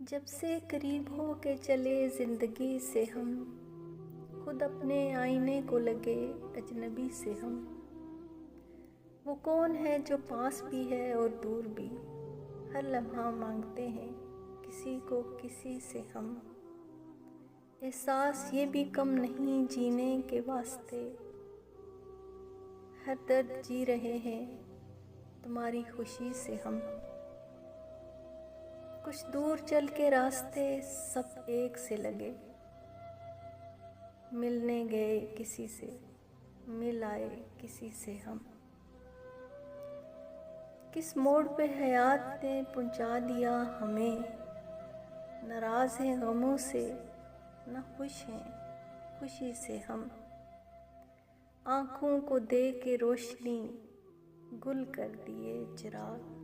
जब से करीब हो के चले ज़िंदगी से हम, खुद अपने आईने को लगे अजनबी से हम। वो कौन है जो पास भी है और दूर भी, हर लम्हा मांगते हैं किसी को किसी से हम। एहसास ये भी कम नहीं जीने के वास्ते, हर दर्द जी रहे हैं तुम्हारी खुशी से हम। कुछ दूर चल के रास्ते सब एक से लगे, मिलने गए किसी से मिल आए किसी से हम। किस मोड़ पे हयात ने पहुंचा दिया हमें, नाराज हैं गमों से न खुश हैं खुशी से हम। आँखों को दे के रोशनी गुल कर दिए चिराग,